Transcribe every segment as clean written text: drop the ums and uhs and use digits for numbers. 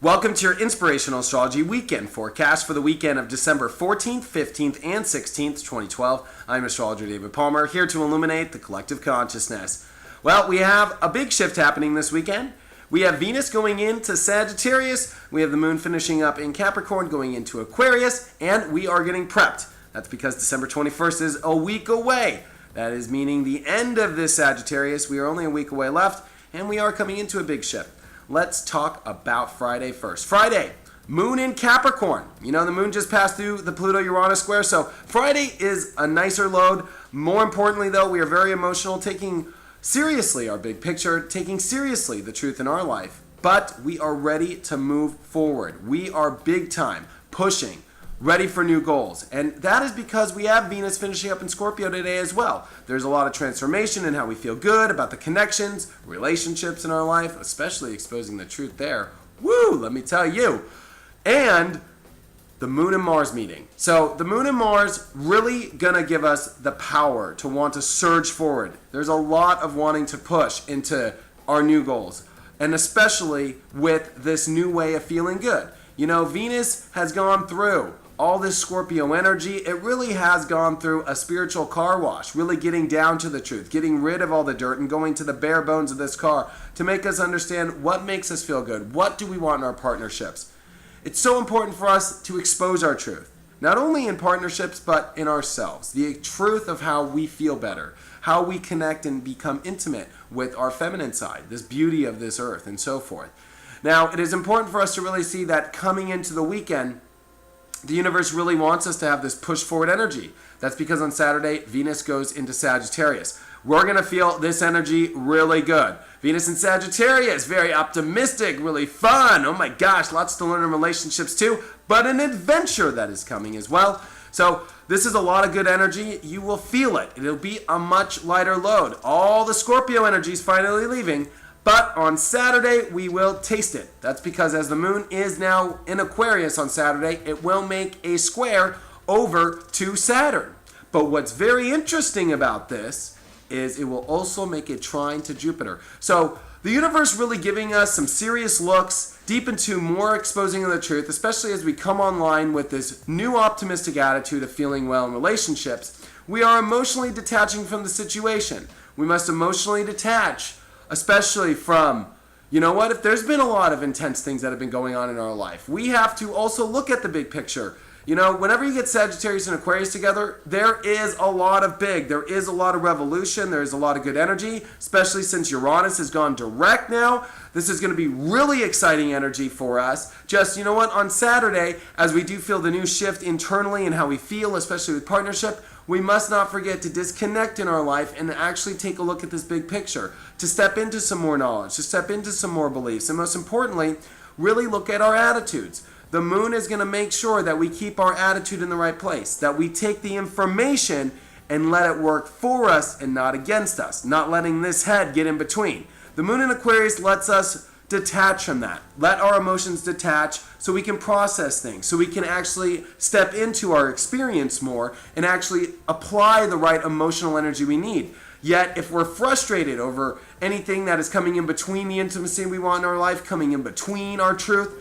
Welcome to your Inspirational Astrology Weekend Forecast for the weekend of December 14th, 15th, and 16th, 2012. I'm Astrologer David Palmer, here to illuminate the collective consciousness. Well, we have a big shift happening this weekend. We have Venus going into Sagittarius, we have the Moon finishing up in Capricorn, going into Aquarius, and we are getting prepped. That's because December 21st is a week away. That is meaning the end of this Sagittarius. We are only a week away left, and we are coming into a big shift. Let's talk about Friday first. Friday, Moon in Capricorn. You know, the Moon just passed through the Pluto-Uranus square, so Friday is a nicer load. More importantly, though, we are very emotional, taking seriously our big picture, taking seriously the truth in our life, but we are ready to move forward. We are big time, pushing, ready for new goals. And that is because we have Venus finishing up in Scorpio today as well. There's a lot of transformation in how we feel good about the connections, relationships in our life, especially exposing the truth there. Woo, let me tell you. And the Moon and Mars meeting. So the Moon and Mars really gonna give us the power to want to surge forward. There's a lot of wanting to push into our new goals, and especially with this new way of feeling good. You know, Venus has gone through all this Scorpio energy. It really has gone through a spiritual car wash, really getting down to the truth, getting rid of all the dirt and going to the bare bones of this car to make us understand what makes us feel good. What do we want in our partnerships? It's so important for us to expose our truth, not only in partnerships, but in ourselves. The truth of how we feel better, how we connect and become intimate with our feminine side, this beauty of this earth and so forth. Now, it is important for us to really see that coming into the weekend, the universe really wants us to have this push forward energy. That's because on Saturday, Venus goes into Sagittarius. We're going to feel this energy really good. Venus in Sagittarius, very optimistic, really fun. Oh my gosh, lots to learn in relationships too, but an adventure that is coming as well. So this is a lot of good energy. You will feel it. It'll be a much lighter load. All the Scorpio energy is finally leaving. But on Saturday, we will taste it. That's because as the Moon is now in Aquarius on Saturday, it will make a square over to Saturn. But what's very interesting about this is it will also make a trine to Jupiter. So the universe really giving us some serious looks deep into more exposing of the truth, especially as we come online with this new optimistic attitude of feeling well in relationships. We are emotionally detaching from the situation. We must emotionally detach, especially from, you know what, if there's been a lot of intense things that have been going on in our life, we have to also look at the big picture. You know, whenever you get Sagittarius and Aquarius together, there is a lot of revolution, there is a lot of good energy, especially since Uranus has gone direct now. This is going to be really exciting energy for us. Just, you know what, on Saturday, as we do feel the new shift internally and how we feel, especially with partnership, we must not forget to disconnect in our life and actually take a look at this big picture, to step into some more knowledge, to step into some more beliefs, and most importantly, really look at our attitudes. The Moon is going to make sure that we keep our attitude in the right place, that we take the information and let it work for us and not against us, not letting this head get in between. The Moon in Aquarius lets us detach from that. Let our emotions detach so we can process things, so we can actually step into our experience more and actually apply the right emotional energy we need. Yet, if we're frustrated over anything that is coming in between the intimacy we want in our life, coming in between our truth,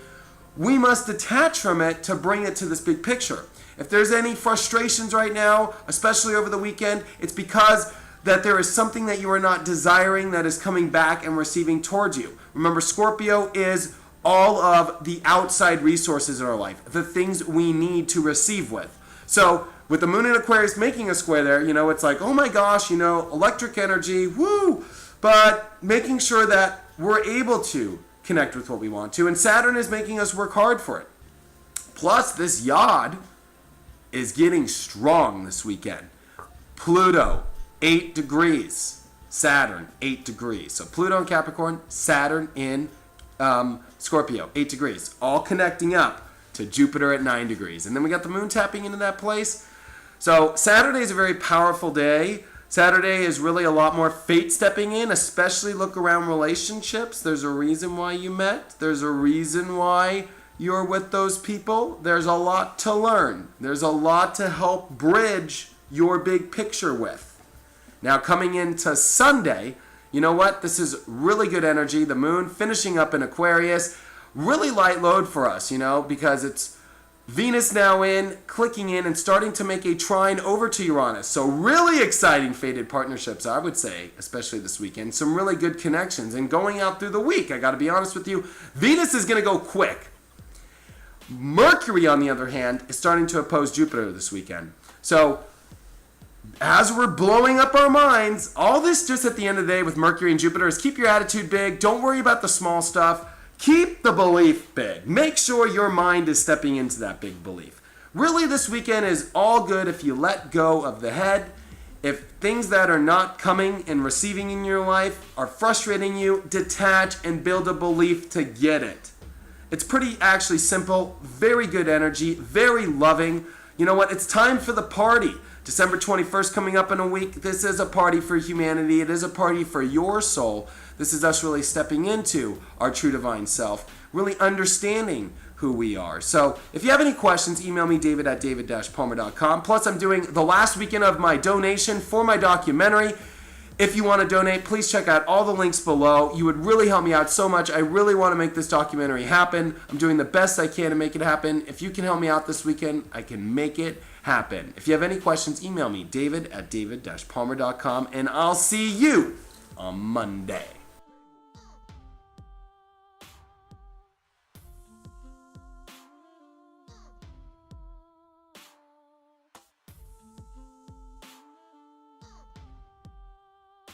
we must detach from it to bring it to this big picture. If there's any frustrations right now, especially over the weekend, it's because that there is something that you are not desiring that is coming back and receiving towards you. Remember, Scorpio is all of the outside resources in our life, the things we need to receive with. So with the Moon in Aquarius making a square there, you know, it's like, oh my gosh, you know, electric energy, woo! But making sure that we're able to connect with what we want to, and Saturn is making us work hard for it. Plus, this yod is getting strong this weekend. Pluto, 8 degrees. Saturn, 8 degrees. So Pluto in Capricorn, Saturn in Scorpio, 8 degrees. All connecting up to Jupiter at 9 degrees. And then we got the Moon tapping into that place. So Saturday is a very powerful day. Saturday is really a lot more fate stepping in, especially look around relationships. There's a reason why you met. There's a reason why you're with those people. There's a lot to learn. There's a lot to help bridge your big picture with. Now coming into Sunday, you know what? This is really good energy. The Moon finishing up in Aquarius. really light load for us, because it's Venus now clicking in and starting to make a trine over to Uranus. So really exciting fated partnerships, I would say, especially this weekend. Some really good connections. And going out through the week, I got to be honest with you, Venus is going to go quick. Mercury, on the other hand, is starting to oppose Jupiter this weekend. So as we're blowing up our minds, all this just at the end of the day with Mercury and Jupiter is keep your attitude big. Don't worry about the small stuff. Keep the belief big. Make sure your mind is stepping into that big belief. Really, this weekend is all good if you let go of the head. If things that are not coming and receiving in your life are frustrating you, detach and build a belief to get it. It's pretty actually simple, very good energy, very loving. You know what? It's time for the party. December 21st coming up in a week. This is a party for humanity. It is a party for your soul. This is us really stepping into our true divine self, really understanding who we are. So if you have any questions, email me, david@david-palmer.com. Plus, I'm doing the last weekend of my donation for my documentary. If you want to donate, please check out all the links below. You would really help me out so much. I really want to make this documentary happen. I'm doing the best I can to make it happen. If you can help me out this weekend, I can make it happen. If you have any questions, email me, david@david-palmer.com, and I'll see you on Monday.